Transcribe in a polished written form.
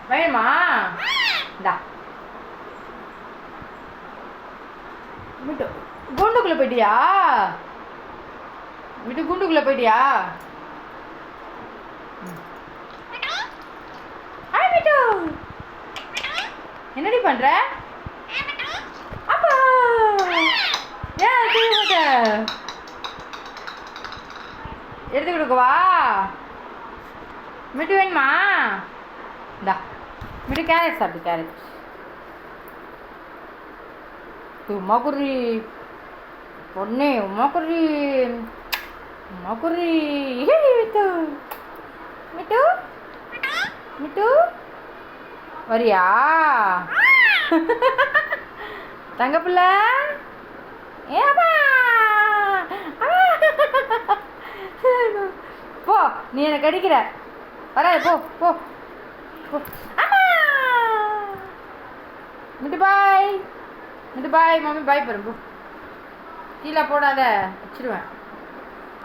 வேணுமா? இந்தா மிட்டு குண்டுக்குள்ளே போயிட்டியா? மிட்டு குண்டுக்குள்ளே போயிட்டியா? ஹாய் மிட்டு, என்னடி பண்ற? அப்பா ஏன் தூக்க மாட்ட? எடுத்து கொடுக்கவா? மிட்டு வேணுமா? இந்தா மிட்டு கேரட் சாப்பிடு. கேரட் உமா குறி பொண்ணே, உமா குறி உமா குறி. மிட்டு மிட்டு மிட்டு வரியா? தங்க பிள்ளை ஏப்பா போ, நீ எனக்கு அடிக்கிற. வராது, போ போ போ. மிட்டு பாய், மிட்டு பாய். மம்மி பாய் பாரு. கீழே போடாத, வச்சிருவேன்.